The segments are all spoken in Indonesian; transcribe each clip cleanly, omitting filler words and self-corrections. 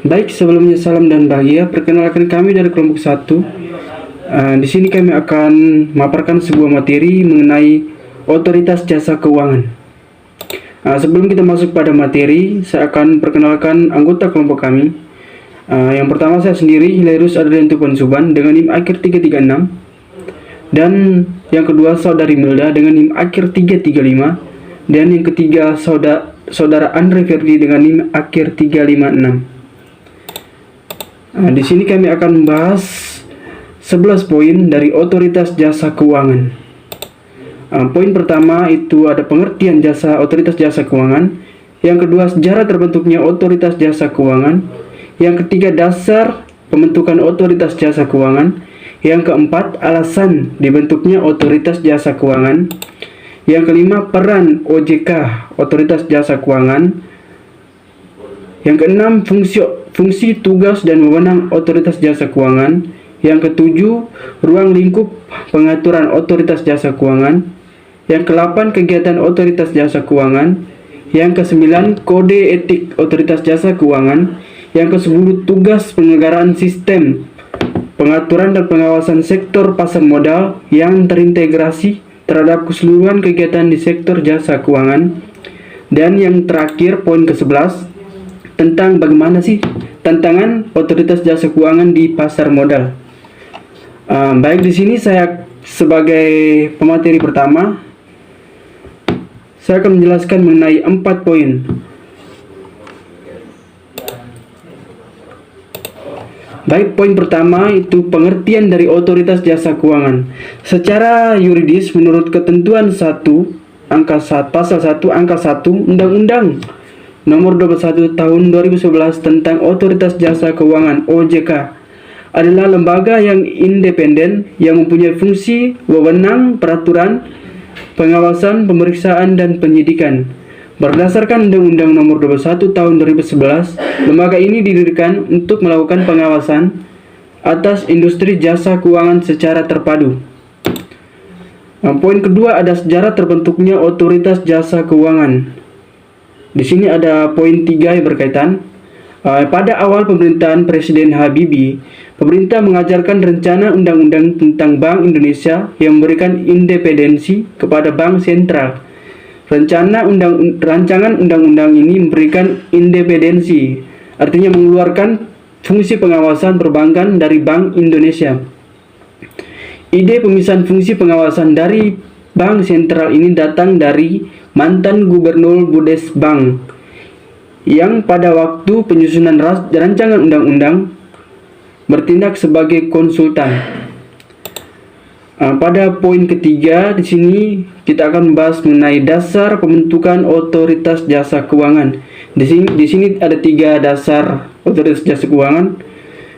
Baik, sebelumnya salam dan bahagia. Perkenalkan kami dari kelompok 1. Di sini kami akan memaparkan sebuah materi mengenai otoritas jasa keuangan. Sebelum kita masuk pada materi, saya akan perkenalkan anggota kelompok kami. Yang pertama saya sendiri, Hilarius Adrianto Ponsuban dengan NIM akhir 336. Dan yang kedua saudari Milda dengan NIM akhir 335. Dan yang ketiga saudara Andre Ferdi dengan NIM akhir 356. Di sini kami akan membahas 11 poin dari otoritas jasa keuangan. Poin pertama itu ada pengertian jasa otoritas jasa keuangan. Yang kedua, sejarah terbentuknya otoritas jasa keuangan. Yang ketiga, dasar pembentukan otoritas jasa keuangan. Yang keempat, alasan dibentuknya otoritas jasa keuangan. Yang kelima, peran OJK otoritas jasa keuangan. Yang keenam, fungsi, tugas, dan wewenang otoritas jasa keuangan. Yang ketujuh, ruang lingkup pengaturan otoritas jasa keuangan. Yang kedelapan, kegiatan otoritas jasa keuangan. Yang kesembilan, kode etik otoritas jasa keuangan. Yang kesepuluh, tugas penyelenggaraan sistem pengaturan dan pengawasan sektor pasar modal yang terintegrasi terhadap keseluruhan kegiatan di sektor jasa keuangan. Dan yang terakhir, poin ke-11, tentang bagaimana sih tantangan otoritas jasa keuangan di pasar modal. Baik, di sini saya sebagai pemateri pertama, saya akan menjelaskan mengenai 4 poin. Baik, poin pertama itu pengertian dari otoritas jasa keuangan. Secara yuridis, menurut ketentuan 1 angka 1 pasal 1 angka 1 Undang-Undang Nomor 21 Tahun 2011 tentang Otoritas Jasa Keuangan (OJK) adalah lembaga yang independen yang mempunyai fungsi, wewenang, peraturan, pengawasan, pemeriksaan, dan penyidikan. Berdasarkan Undang-Undang Nomor 21 Tahun 2011, lembaga ini didirikan untuk melakukan pengawasan atas industri jasa keuangan secara terpadu. Poin kedua ada sejarah terbentuknya otoritas jasa keuangan. Di sini ada poin 3 yang berkaitan. Pada awal pemerintahan Presiden Habibie, pemerintah mengajarkan rencana undang-undang tentang Bank Indonesia yang memberikan independensi kepada Bank Sentral. Rancangan undang-undang ini memberikan independensi, artinya mengeluarkan fungsi pengawasan perbankan dari Bank Indonesia. Ide pemisahan fungsi pengawasan dari Bank Sentral ini datang dari mantan Gubernur Budes Bank yang pada waktu penyusunan rancangan undang-undang bertindak sebagai konsultan. Pada poin ketiga di sini kita akan membahas mengenai dasar pembentukan otoritas jasa keuangan. Di sini ada 3 dasar otoritas jasa keuangan.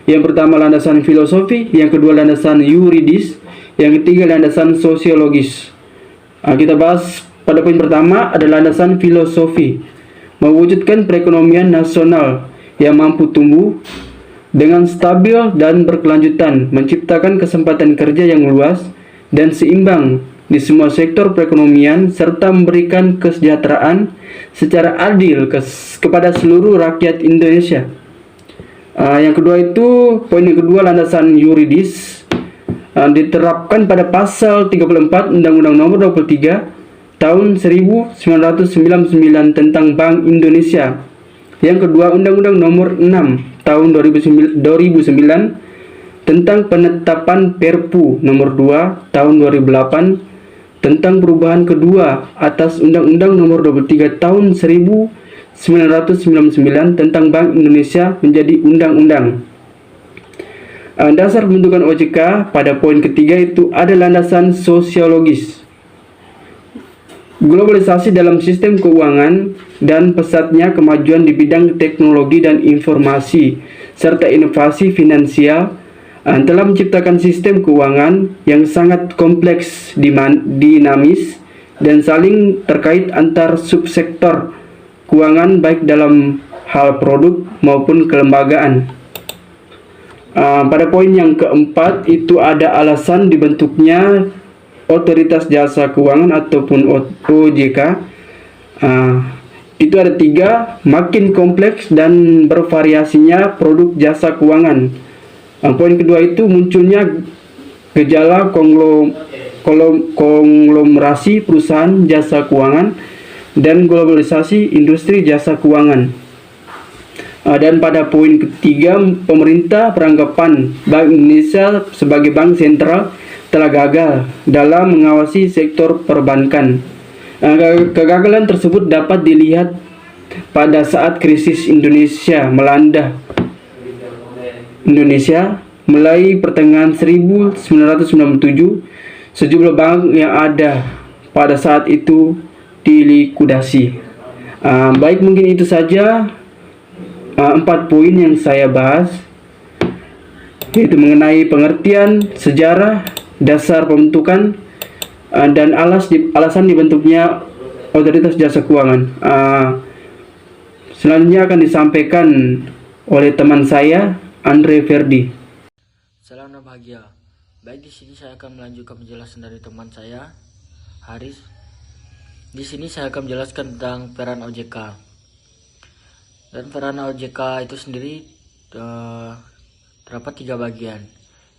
Yang pertama landasan filosofi, yang kedua landasan yuridis, yang ketiga landasan sosiologis. Kita bahas pada poin pertama ada landasan filosofi, mewujudkan perekonomian nasional yang mampu tumbuh dengan stabil dan berkelanjutan, menciptakan kesempatan kerja yang luas dan seimbang di semua sektor perekonomian, serta memberikan kesejahteraan secara adil kepada seluruh rakyat Indonesia. Yang kedua itu, poin yang kedua landasan yuridis, diterapkan pada pasal 34 Undang-Undang Nomor 23 Tahun 1999 tentang Bank Indonesia. Yang kedua, Undang-Undang Nomor 6 Tahun 2009 tentang penetapan Perpu Nomor 2 Tahun 2008 tentang perubahan kedua atas Undang-Undang Nomor 23 Tahun 1999 tentang Bank Indonesia menjadi undang-undang. Dasar pembentukan OJK pada poin ketiga itu ada landasan sosiologis. Globalisasi dalam sistem keuangan dan pesatnya kemajuan di bidang teknologi dan informasi serta inovasi finansial telah menciptakan sistem keuangan yang sangat kompleks, dinamis, dan saling terkait antar subsektor keuangan baik dalam hal produk maupun kelembagaan. Pada poin yang keempat itu ada alasan dibentuknya Otoritas Jasa Keuangan ataupun OJK. itu ada 3, makin kompleks dan bervariasinya produk jasa keuangan. Poin kedua itu munculnya gejala konglomerasi perusahaan jasa keuangan dan globalisasi industri jasa keuangan. Dan pada poin ketiga, pemerintah beranggapan Bank Indonesia sebagai bank sentral telah gagal dalam mengawasi sektor perbankan. Kegagalan tersebut dapat dilihat pada saat krisis Indonesia melanda Indonesia mulai pertengahan 1997. Sejumlah bank yang ada pada saat itu dilikuidasi. Baik, mungkin itu saja 4 poin yang saya bahas, yaitu mengenai pengertian sejarah, dasar pembentukan, dan alasan dibentuknya otoritas jasa keuangan. Selanjutnya akan disampaikan oleh teman saya, Andre Verdi. Salam bahagia. Baik, di sini saya akan melanjutkan penjelasan dari teman saya, Haris. Di sini saya akan menjelaskan tentang peran OJK. Dan peran OJK itu sendiri terdapat 3 bagian.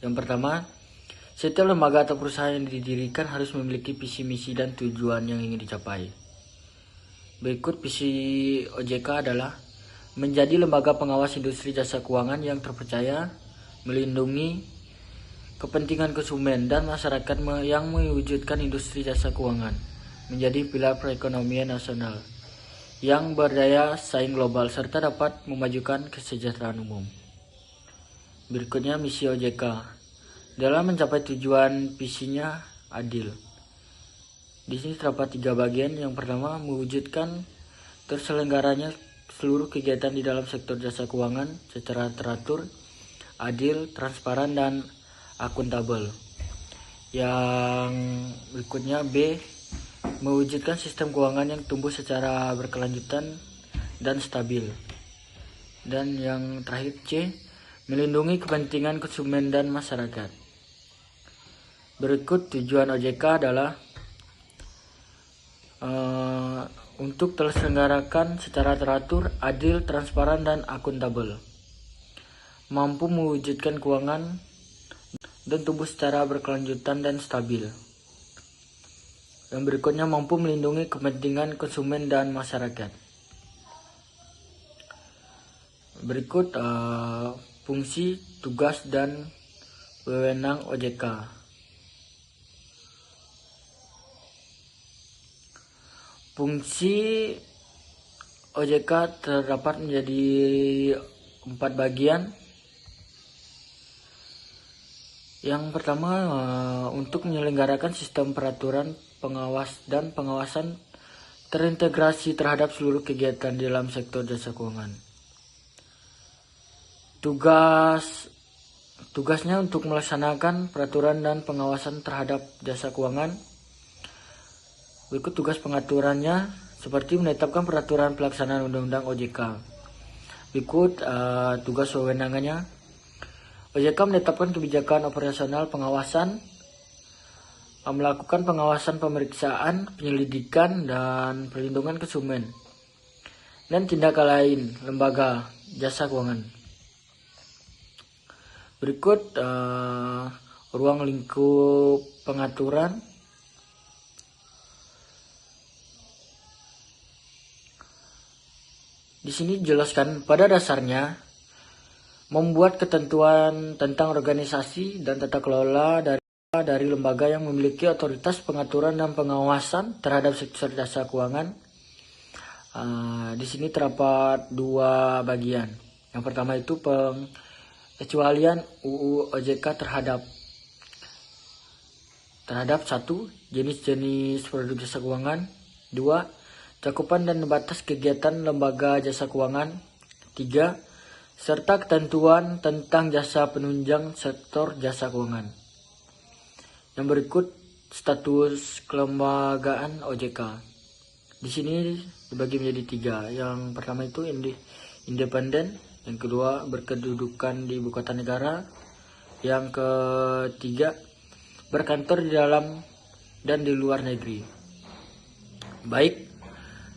Yang pertama, setiap lembaga atau perusahaan yang didirikan harus memiliki visi misi dan tujuan yang ingin dicapai. Berikut visi OJK adalah menjadi lembaga pengawas industri jasa keuangan yang terpercaya, melindungi kepentingan konsumen dan masyarakat yang mewujudkan industri jasa keuangan menjadi pilar perekonomian nasional yang berdaya saing global serta dapat memajukan kesejahteraan umum. Berikutnya misi OJK. Dalam mencapai tujuan visinya adil. Di sini terdapat 3 bagian. Yang pertama, mewujudkan terselenggaranya seluruh kegiatan di dalam sektor jasa keuangan secara teratur, adil, transparan, dan akuntabel. Yang berikutnya B, mewujudkan sistem keuangan yang tumbuh secara berkelanjutan dan stabil. Dan yang terakhir C, melindungi kepentingan konsumen dan masyarakat. Berikut tujuan OJK adalah untuk terselenggarakan secara teratur, adil, transparan, dan akuntabel, mampu mewujudkan keuangan dan tumbuh secara berkelanjutan dan stabil. Yang berikutnya, mampu melindungi kepentingan konsumen dan masyarakat. Berikut fungsi, tugas, dan wewenang OJK. Fungsi OJK terdapat menjadi 4 bagian. Yang pertama, untuk menyelenggarakan sistem peraturan pengawas dan pengawasan terintegrasi terhadap seluruh kegiatan di dalam sektor jasa keuangan. Tugasnya untuk melaksanakan peraturan dan pengawasan terhadap jasa keuangan. Berikut tugas pengaturannya, seperti menetapkan peraturan pelaksanaan Undang-Undang OJK. Berikut tugas wewenangannya. OJK menetapkan kebijakan operasional pengawasan, melakukan pengawasan pemeriksaan, penyelidikan, dan perlindungan konsumen, dan tindakan lain lembaga jasa keuangan. Berikut ruang lingkup pengaturan. Di sini dijelaskan pada dasarnya membuat ketentuan tentang organisasi dan tata kelola dari lembaga yang memiliki otoritas pengaturan dan pengawasan terhadap sektor jasa keuangan. Di sini terdapat 2 bagian. Yang pertama itu pengecualian UU OJK terhadap 1. Jenis-jenis produk jasa keuangan. 2. Cakupan dan batas kegiatan lembaga jasa keuangan. 3. Serta ketentuan tentang jasa penunjang sektor jasa keuangan. Yang berikut status kelembagaan OJK. Di sini dibagi menjadi 3. Yang pertama itu independen, yang kedua berkedudukan di ibu kota negara, yang ketiga berkantor di dalam dan di luar negeri. Baik,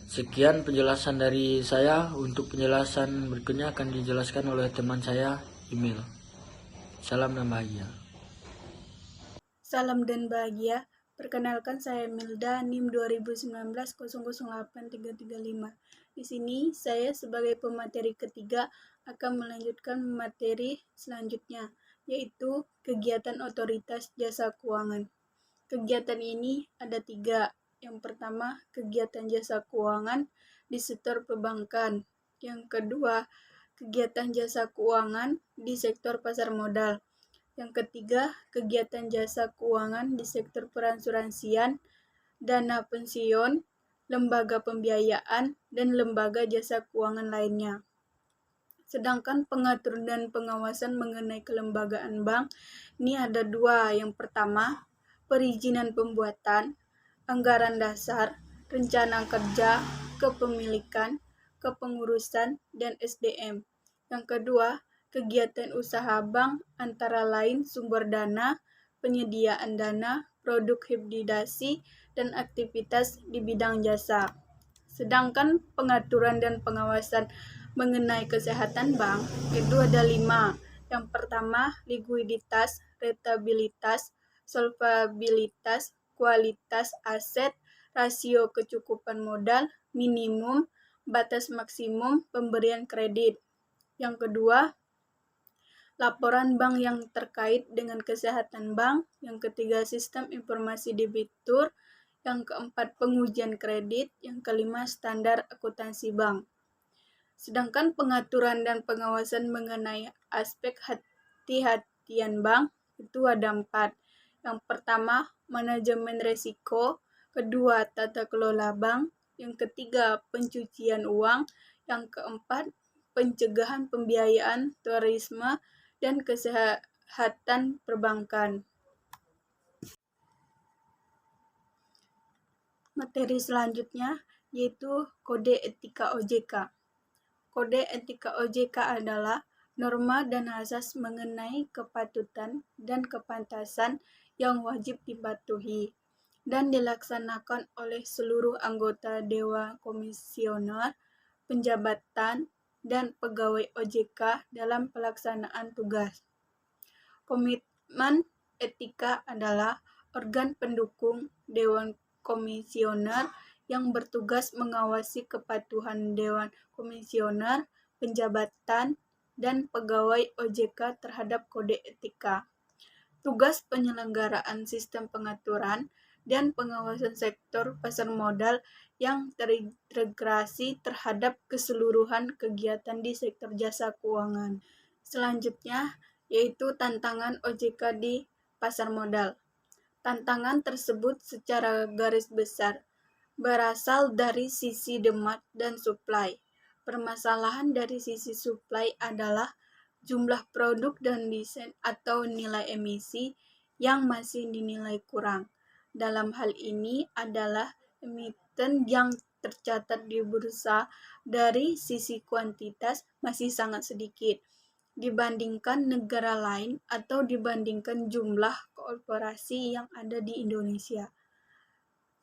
Sekian penjelasan dari saya. Untuk penjelasan berikutnya akan dijelaskan oleh teman saya, Emil. Salam dan bahagia. Salam dan bahagia. Perkenalkan saya Milda, NIM 2019 008335. Di sini saya sebagai pemateri ketiga akan melanjutkan materi selanjutnya, yaitu kegiatan otoritas jasa keuangan. Kegiatan ini ada 3. Yang pertama, kegiatan jasa keuangan di sektor perbankan. Yang kedua, kegiatan jasa keuangan di sektor pasar modal. Yang ketiga, kegiatan jasa keuangan di sektor perasuransian, dana pensiun, lembaga pembiayaan, dan lembaga jasa keuangan lainnya. Sedangkan pengaturan dan pengawasan mengenai kelembagaan bank ini ada 2. Yang pertama, perizinan pembuatan, anggaran dasar, rencana kerja, kepemilikan, kepengurusan, dan SDM. Yang kedua, kegiatan usaha bank antara lain sumber dana, penyediaan dana, produk hibridasi, dan aktivitas di bidang jasa. Sedangkan pengaturan dan pengawasan mengenai kesehatan bank itu ada 5. Yang pertama, likuiditas, rentabilitas, solvabilitas, kualitas aset, rasio kecukupan modal, minimum, batas maksimum pemberian kredit. Yang kedua, laporan bank yang terkait dengan kesehatan bank. Yang ketiga, sistem informasi debitur. Yang keempat, pengujian kredit. Yang kelima, standar akuntansi bank. Sedangkan pengaturan dan pengawasan mengenai aspek hati-hatian bank itu ada 4. Yang pertama, manajemen resiko. Kedua, tata kelola bank. Yang ketiga, pencucian uang. Yang keempat, pencegahan pembiayaan terorisme dan kesehatan perbankan. Materi selanjutnya yaitu kode etika OJK. Kode etika OJK adalah norma dan asas mengenai kepatutan dan kepantasan yang wajib dipatuhi dan dilaksanakan oleh seluruh anggota Dewan Komisioner, penjabatan, dan pegawai OJK dalam pelaksanaan tugas. Komitmen etika adalah organ pendukung Dewan Komisioner yang bertugas mengawasi kepatuhan Dewan Komisioner, penjabatan, dan pegawai OJK terhadap kode etika. Tugas penyelenggaraan sistem pengaturan dan pengawasan sektor pasar modal yang terintegrasi terhadap keseluruhan kegiatan di sektor jasa keuangan. Selanjutnya, yaitu tantangan OJK di pasar modal. Tantangan tersebut secara garis besar berasal dari sisi demand dan supply. Permasalahan dari sisi supply adalah jumlah produk dan desain atau nilai emisi yang masih dinilai kurang. Dalam hal ini adalah emiten yang tercatat di bursa dari sisi kuantitas masih sangat sedikit dibandingkan negara lain atau dibandingkan jumlah korporasi yang ada di Indonesia.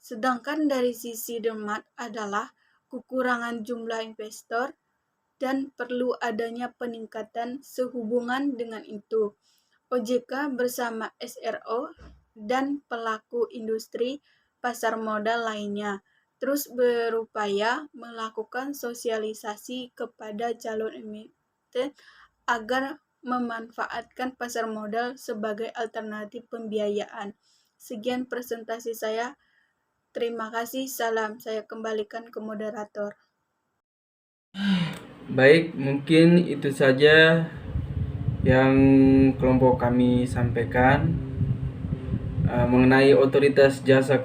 Sedangkan dari sisi demand adalah kekurangan jumlah investor dan perlu adanya peningkatan sehubungan dengan itu. OJK bersama SRO dan pelaku industri pasar modal lainnya terus berupaya melakukan sosialisasi kepada calon emiten agar memanfaatkan pasar modal sebagai alternatif pembiayaan. Sekian presentasi saya. Terima kasih. Salam. Saya kembalikan ke moderator. Baik, mungkin itu saja yang kelompok kami sampaikan mengenai otoritas jasa